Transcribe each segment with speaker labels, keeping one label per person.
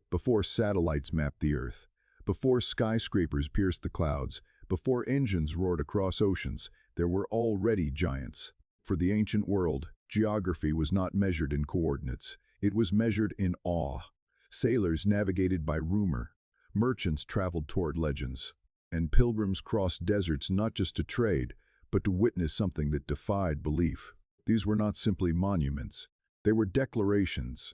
Speaker 1: before satellites mapped the Earth, before skyscrapers pierced the clouds, before engines roared across oceans, there were already giants. For the ancient world, geography was not measured in coordinates. It was measured in awe. Sailors navigated by rumor. Merchants traveled toward legends. And pilgrims crossed deserts not just to trade, but to witness something that defied belief. These were not simply monuments. They were declarations.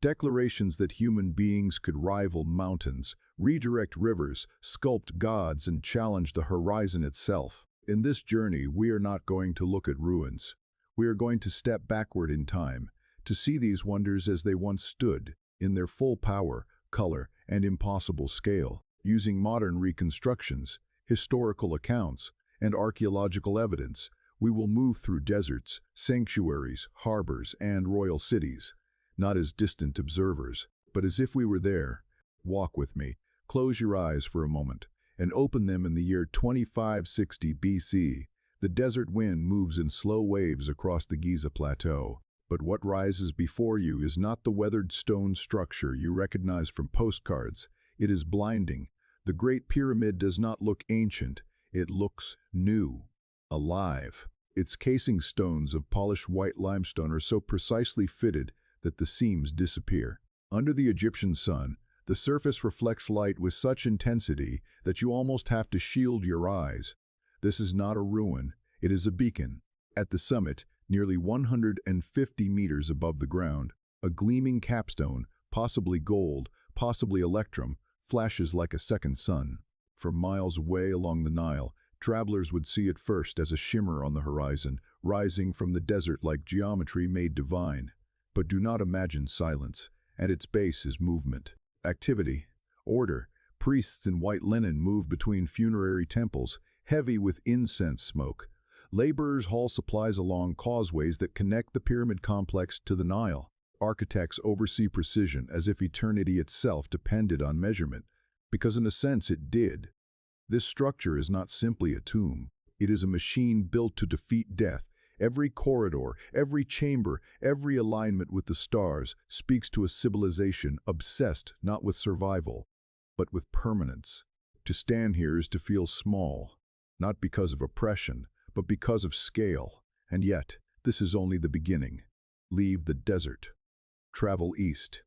Speaker 1: Declarations that human beings could rival mountains, redirect rivers, sculpt gods, and challenge the horizon itself. In this journey, we are not going to look at ruins. We are going to step backward in time, to see these wonders as they once stood, in their full power, color, and impossible scale. Using modern reconstructions, historical accounts, and archaeological evidence, we will move through deserts, sanctuaries, harbors, and royal cities, not as distant observers, but as if we were there. Walk with me, close your eyes for a moment, and open them in the year 2560 BC. The desert wind moves in slow waves across the Giza plateau, but what rises before you is not the weathered stone structure you recognize from postcards. It is blinding. The Great Pyramid does not look ancient, it looks new, alive. Its casing stones of polished white limestone are so precisely fitted that the seams disappear. Under the Egyptian sun, the surface reflects light with such intensity that you almost have to shield your eyes. This is not a ruin, it is a beacon. At the summit, nearly 150 meters above the ground, a gleaming capstone, possibly gold, possibly electrum, flashes like a second sun. From miles away along the Nile, travelers would see it first as a shimmer on the horizon, rising from the desert like geometry made divine. But do not imagine silence. At its base is movement, activity, order. Priests in white linen move between funerary temples, heavy with incense smoke. Laborers haul supplies along causeways that connect the pyramid complex to the Nile. Architects oversee precision as if eternity itself depended on measurement, because in a sense it did. This structure is not simply a tomb. It is a machine built to defeat death. Every corridor, every chamber, every alignment with the stars speaks to a civilization obsessed not with survival, but with permanence. To stand here is to feel small, not because of oppression, but because of scale. And yet, this is only the beginning. Leave the desert. Travel east.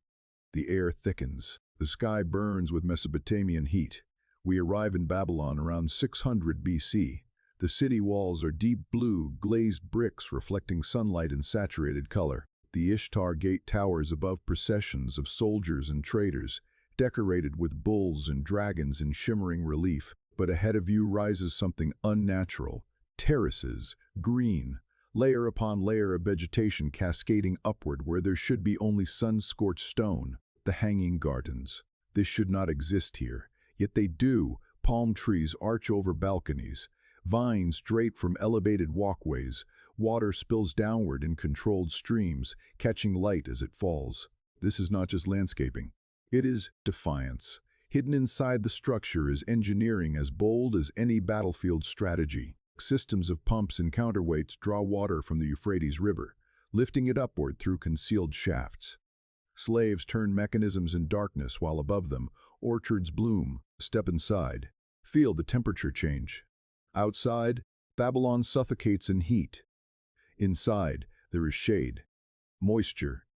Speaker 1: The air thickens. The sky burns with Mesopotamian heat. We arrive in Babylon around 600 BC. The city walls are deep blue, glazed bricks reflecting sunlight in saturated color. The Ishtar Gate towers above processions of soldiers and traders, decorated with bulls and dragons in shimmering relief. But ahead of you rises something unnatural. Terraces, green, layer upon layer of vegetation cascading upward where there should be only sun-scorched stone. The hanging gardens. This should not exist here, yet they do. Palm trees arch over balconies. Vines drape from elevated walkways. Water spills downward in controlled streams, catching light as it falls. This is not just landscaping. It is defiance. Hidden inside the structure is engineering as bold as any battlefield strategy. Systems of pumps and counterweights draw water from the Euphrates River, lifting it upward through concealed shafts. Slaves turn mechanisms in darkness while above them, orchards bloom. Step inside. Feel the temperature change. Outside, Babylon suffocates in heat. Inside, there is shade, moisture,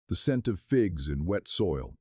Speaker 1: the scent of figs in wet soil,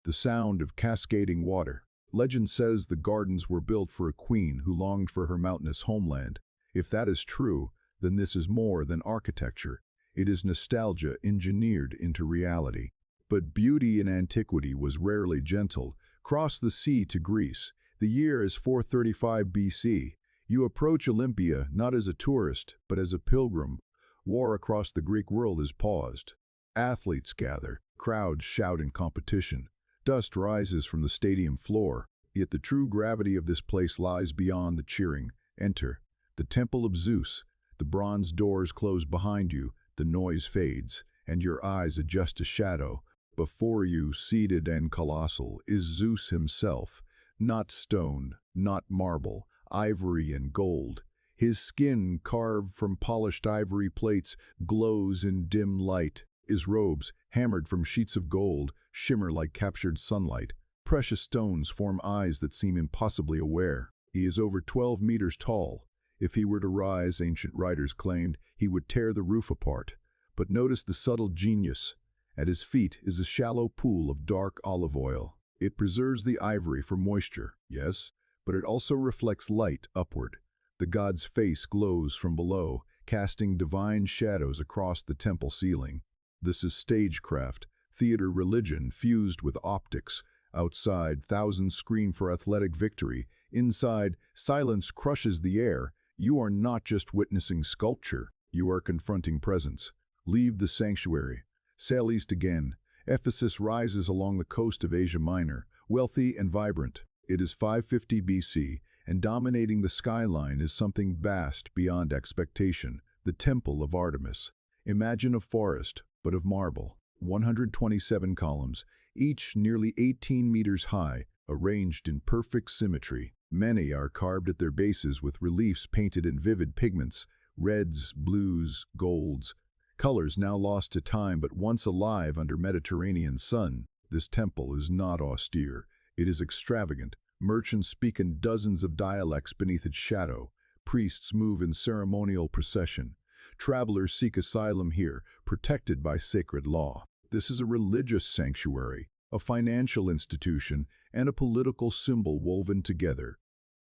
Speaker 1: the sound of cascading water. Legend says the gardens were built for a queen who longed for her mountainous homeland. If that is true, then this is more than architecture. It is nostalgia engineered into reality. But beauty in antiquity was rarely gentle. Cross the sea to Greece. The year is 435 BC. You approach Olympia not as a tourist, but as a pilgrim. War across the Greek world is paused. Athletes gather. Crowds shout in competition. Dust rises from the stadium floor, yet the true gravity of this place lies beyond the cheering. Enter. The temple of Zeus. The bronze doors close behind you, the noise fades, and your eyes adjust to shadow. Before you, seated and colossal, is Zeus himself, not stone, not marble, ivory and gold. His skin, carved from polished ivory plates, glows in dim light. His robes, hammered from sheets of gold, shimmer like captured sunlight. Precious stones form eyes that seem impossibly aware. He is over 12 meters tall. If he were to rise, ancient writers claimed, he would tear the roof apart. But notice the subtle genius. At his feet is a shallow pool of dark olive oil. It preserves the ivory for moisture, yes, but it also reflects light upward. The god's face glows from below, casting divine shadows across the temple ceiling. This is stagecraft, theater religion fused with optics. Outside, thousands scream for athletic victory. Inside, silence crushes the air. You are not just witnessing sculpture, you are confronting presence. Leave the sanctuary. Sail east again. Ephesus rises along the coast of Asia Minor, wealthy and vibrant. It is 550 BC, and dominating the skyline is something vast beyond expectation, the Temple of Artemis. Imagine a forest, but of marble. 127 columns, each nearly 18 meters high, arranged in perfect symmetry. Many are carved at their bases with reliefs painted in vivid pigments, reds, blues, golds, colors now lost to time but once alive under Mediterranean sun. This temple is not austere. It is extravagant. Merchants speak in dozens of dialects beneath its shadow. Priests move in ceremonial procession. Travelers seek asylum here, protected by sacred law. This is a religious sanctuary, a financial institution, and a political symbol woven together.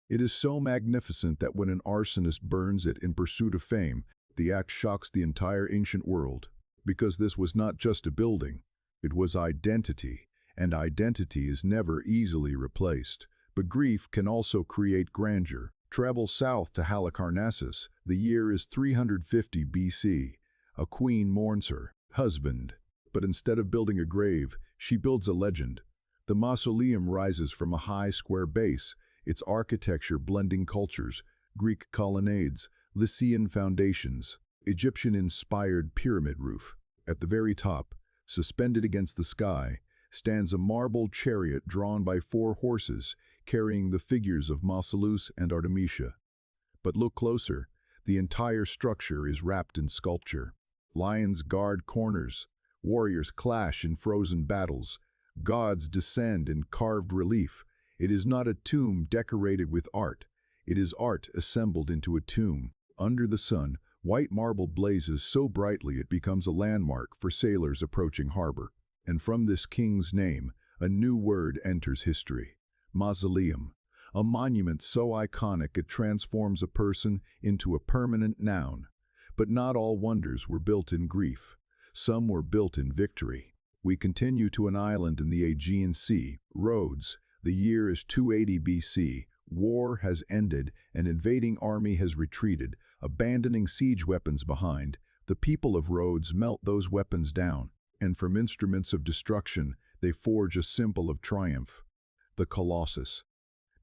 Speaker 1: It is so magnificent that when an arsonist burns it in pursuit of fame, the act shocks the entire ancient world. Because this was not just a building, it was identity, and identity is never easily replaced. But grief can also create grandeur. Travel south to Halicarnassus. The year is 350 BC. A queen mourns her husband, but instead of building a grave, she builds a legend. The mausoleum rises from a high square base, its architecture blending cultures, Greek colonnades, Lycian foundations, Egyptian-inspired pyramid roof. At the very top, suspended against the sky, stands a marble chariot drawn by 4 horses, carrying the figures of Mausoleum and Artemisia. But look closer, the entire structure is wrapped in sculpture. Lions guard corners, warriors clash in frozen battles, gods descend in carved relief. It is not a tomb decorated with art, it is art assembled into a tomb. Under the sun, white marble blazes so brightly it becomes a landmark for sailors approaching harbor. And from this king's name, a new word enters history. Mausoleum, a monument so iconic it transforms a person into a permanent noun. But not all wonders were built in grief. Some were built in victory. We continue to an island in the Aegean Sea, Rhodes. The year is 280 BC. War has ended, an invading army has retreated, abandoning siege weapons behind. The people of Rhodes melt those weapons down, and from instruments of destruction, they forge a symbol of triumph. The Colossus.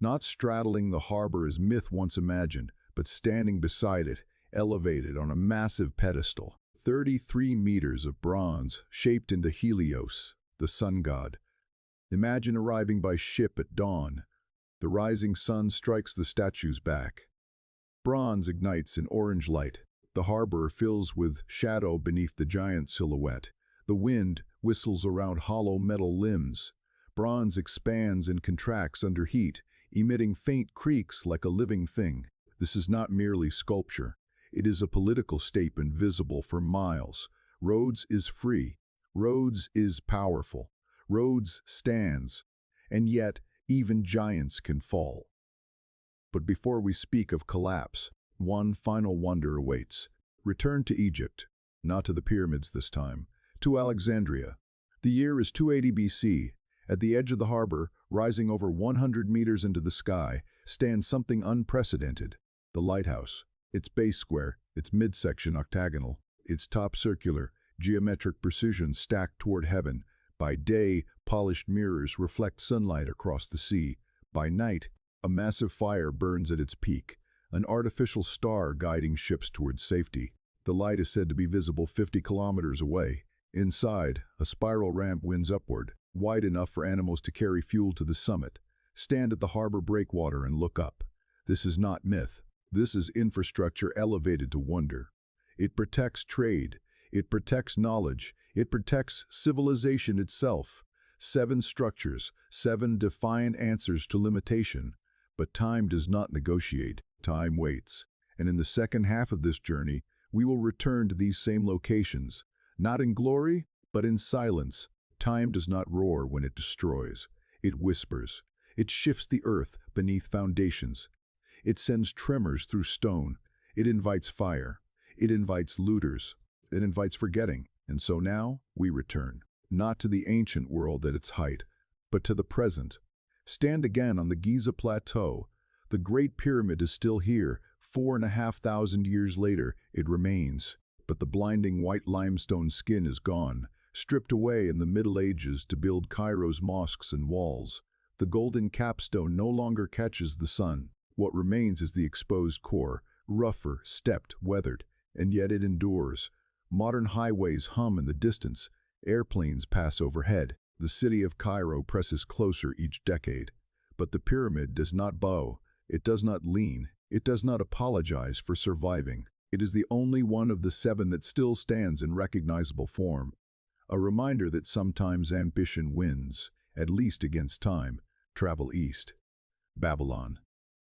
Speaker 1: Not straddling the harbor as myth once imagined, but standing beside it, elevated on a massive pedestal. 33 meters of bronze, shaped into Helios, the sun god. Imagine arriving by ship at dawn. The rising sun strikes the statue's back. Bronze ignites in orange light. The harbor fills with shadow beneath the giant silhouette. The wind whistles around hollow metal limbs. Bronze expands and contracts under heat, emitting faint creaks like a living thing. This is not merely sculpture. It is a political statement visible for miles. Rhodes is free. Rhodes is powerful. Rhodes stands. And yet, even giants can fall. But before we speak of collapse, one final wonder awaits. Return to Egypt, not to the pyramids this time, to Alexandria. The year is 280 BC. At the edge of the harbor, rising over 100 meters into the sky, stands something unprecedented. The lighthouse. Its base square, its midsection octagonal, its top circular, geometric precision stacked toward heaven. By day, polished mirrors reflect sunlight across the sea. By night, a massive fire burns at its peak, an artificial star guiding ships towards safety. The light is said to be visible 50 kilometers away. Inside, a spiral ramp winds upward, wide enough for animals to carry fuel to the summit. Stand at the harbor breakwater and look up. This is not myth. This is infrastructure elevated to wonder. It protects trade. It protects knowledge. It protects civilization itself. 7 structures, 7 defiant answers to limitation. But time does not negotiate, time waits. And in the second half of this journey, we will return to these same locations, not in glory, but in silence. Time does not roar when it destroys. It whispers. It shifts the earth beneath foundations. It sends tremors through stone. It invites fire. It invites looters. It invites forgetting. And so now, we return, not to the ancient world at its height, but to the present. Stand again on the Giza Plateau. The Great Pyramid is still here. 4,500 years later, it remains. But the blinding white limestone skin is gone, stripped away in the Middle Ages to build Cairo's mosques and walls. The golden capstone no longer catches the sun. What remains is the exposed core, rougher, stepped, weathered, and yet it endures. Modern highways hum in the distance. Airplanes pass overhead. The city of Cairo presses closer each decade. But the pyramid does not bow. It does not lean. It does not apologize for surviving. It is the only one of the 7 that still stands in recognizable form. A reminder that sometimes ambition wins, at least against time. Travel east. Babylon.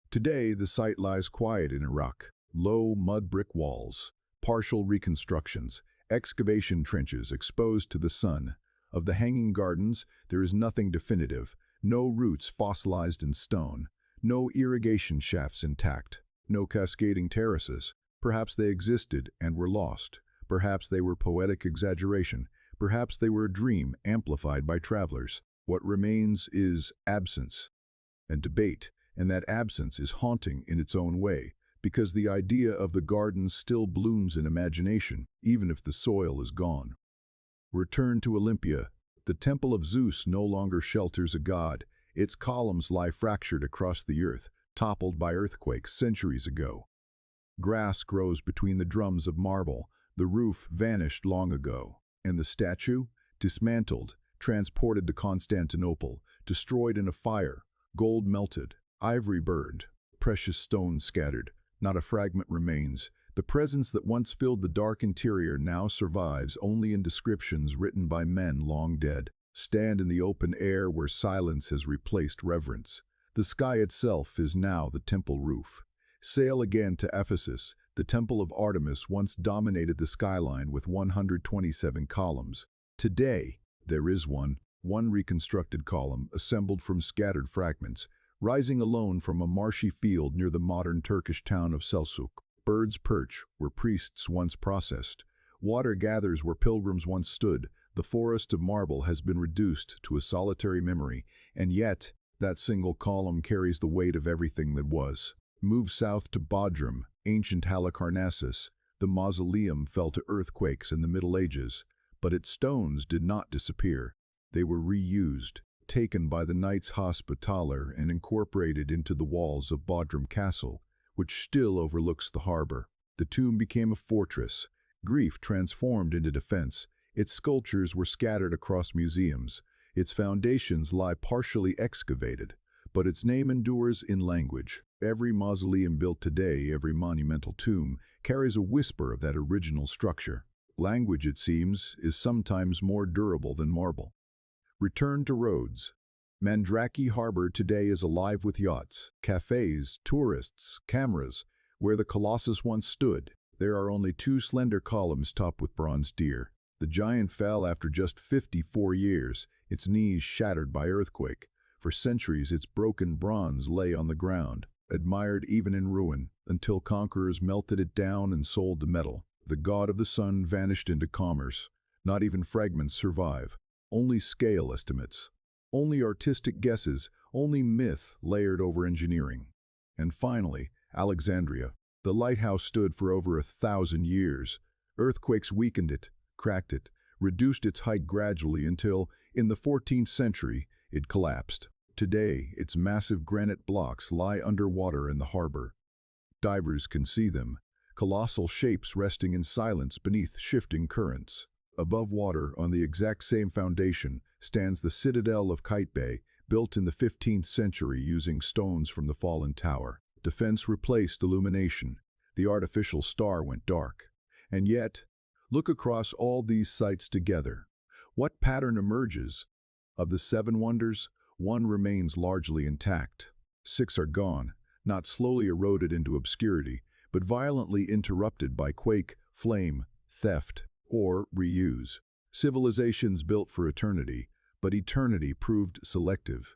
Speaker 1: Today, the site lies quiet in Iraq. Low mud brick walls, partial reconstructions, excavation trenches exposed to the sun. Of the hanging gardens, there is nothing definitive. No roots fossilized in stone. No irrigation shafts intact. No cascading terraces. Perhaps they existed and were lost. Perhaps they were poetic exaggeration. Perhaps they were a dream amplified by travelers. What remains is absence and debate, and that absence is haunting in its own way, because the idea of the garden still blooms in imagination, even if the soil is gone. Return to Olympia. The temple of Zeus no longer shelters a god. Its columns lie fractured across the earth, toppled by earthquakes centuries ago. Grass grows between the drums of marble. The roof vanished long ago. And the statue? Dismantled, transported to Constantinople, destroyed in a fire, gold melted, ivory burned, precious stones scattered. Not a fragment remains. The presence that once filled the dark interior now survives only in descriptions written by men long dead. Stand in the open air where silence has replaced reverence. The sky itself is now the temple roof. Sail again to Ephesus. The temple of Artemis once dominated the skyline with 127 columns. Today, there is one reconstructed column assembled from scattered fragments, rising alone from a marshy field near the modern Turkish town of Selçuk. Birds perch where priests once processed. Water gathers where pilgrims once stood. The forest of marble has been reduced to a solitary memory, and yet that single column carries the weight of everything that was. Move south to Bodrum, ancient Halicarnassus. The mausoleum fell to earthquakes in the Middle Ages, but its stones did not disappear. They were reused, taken by the Knights Hospitaller and incorporated into the walls of Bodrum Castle, which still overlooks the harbor. The tomb became a fortress. Grief transformed into defense. Its sculptures were scattered across museums. Its foundations lie partially excavated, but its name endures in language. Every mausoleum built today, every monumental tomb, carries a whisper of that original structure. Language, it seems, is sometimes more durable than marble. Return to Rhodes. Mandrake Harbor today is alive with yachts, cafes, tourists, cameras. Where the Colossus once stood, there are only 2 slender columns topped with bronze deer. The giant fell after just 54 years, its knees shattered by earthquake. For centuries its broken bronze lay on the ground, admired even in ruin, until conquerors melted it down and sold the metal. The god of the sun vanished into commerce. Not even fragments survive. Only scale estimates. Only artistic guesses. Only myth layered over engineering. And finally, Alexandria. The lighthouse stood for over 1,000 years. Earthquakes weakened it, cracked it, reduced its height gradually until, in the 14th century, it collapsed. Today, its massive granite blocks lie underwater in the harbor. Divers can see them, colossal shapes resting in silence beneath shifting currents. Above water, on the exact same foundation, stands the citadel of Kite, built in the 15th century using stones from the fallen tower. Defense replaced illumination. The artificial star went dark. And yet, look across all these sites together. What pattern emerges? Of the 7 wonders, one remains largely intact. 6 are gone, not slowly eroded into obscurity, but violently interrupted by quake, flame, theft, or reuse. Civilizations built for eternity, but eternity proved selective.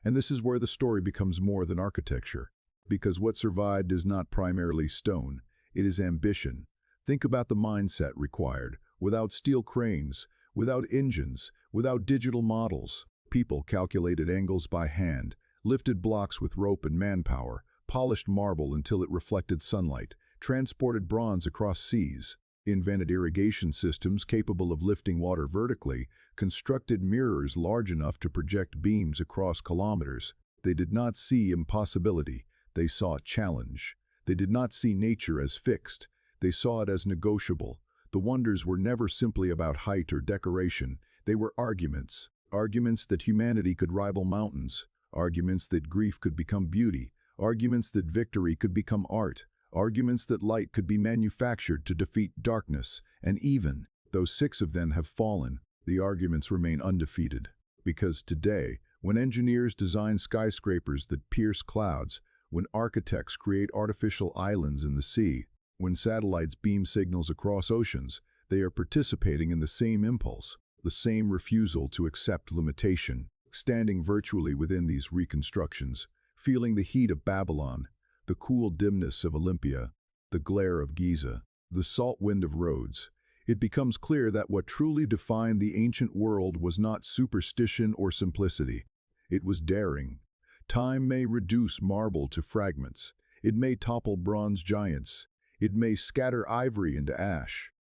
Speaker 1: And this is where the story becomes more than architecture. Because what survived is not primarily stone, it is ambition. Think about the mindset required. Without steel cranes, without engines, without digital models, people calculated angles by hand, lifted blocks with rope and manpower, polished marble until it reflected sunlight, transported bronze across seas, invented irrigation systems capable of lifting water vertically, constructed mirrors large enough to project beams across kilometers. They did not see impossibility, they saw challenge. They did not see nature as fixed, they saw it as negotiable. The wonders were never simply about height or decoration, they were arguments. Arguments that humanity could rival mountains, arguments that grief could become beauty, arguments that victory could become art, arguments that light could be manufactured to defeat darkness, and even, though 6 of them have fallen, the arguments remain undefeated. Because today, when engineers design skyscrapers that pierce clouds, when architects create artificial islands in the sea, when satellites beam signals across oceans, they are participating in the same impulse, the same refusal to accept limitation, standing virtually within these reconstructions, feeling the heat of Babylon, the cool dimness of Olympia, the glare of Giza, the salt wind of Rhodes. It becomes clear that what truly defined the ancient world was not superstition or simplicity. It was daring. Time may reduce marble to fragments. It may topple bronze giants. It may scatter ivory into ash.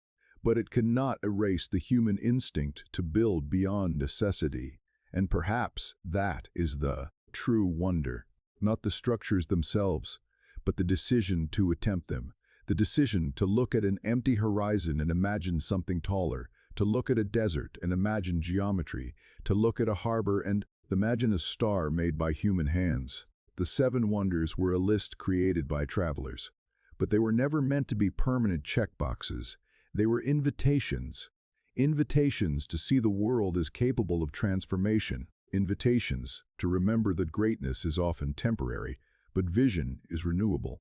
Speaker 1: But it cannot erase the human instinct to build beyond necessity. And perhaps that is the true wonder. Not the structures themselves, but the decision to attempt them. The decision to look at an empty horizon and imagine something taller, to look at a desert and imagine geometry, to look at a harbor and imagine a star made by human hands. The 7 wonders were a list created by travelers, but they were never meant to be permanent checkboxes. They were invitations. Invitations to see the world as capable of transformation. Invitations to remember that greatness is often temporary, but vision is renewable.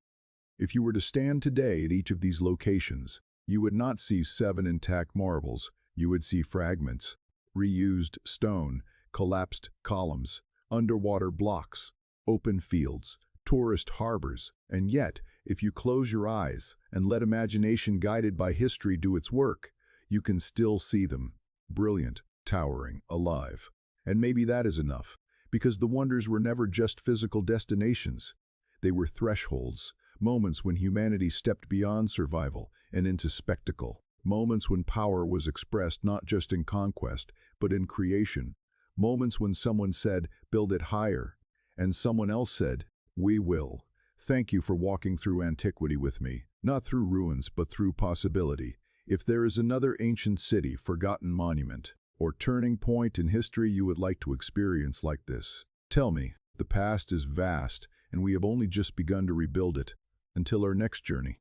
Speaker 1: If you were to stand today at each of these locations, you would not see 7 intact marbles, you would see fragments, reused stone, collapsed columns, underwater blocks, open fields, tourist harbors, and yet, if you close your eyes and let imagination guided by history do its work, you can still see them, brilliant, towering, alive. And maybe that is enough, because the wonders were never just physical destinations. They were thresholds, moments when humanity stepped beyond survival and into spectacle, moments when power was expressed not just in conquest, but in creation, moments when someone said, "Build it higher," and someone else said, "We will." Thank you for walking through antiquity with me, not through ruins, but through possibility. If there is another ancient city, forgotten monument, or turning point in history you would like to experience like this, tell me. The past is vast, and we have only just begun to rebuild it. Until our next journey.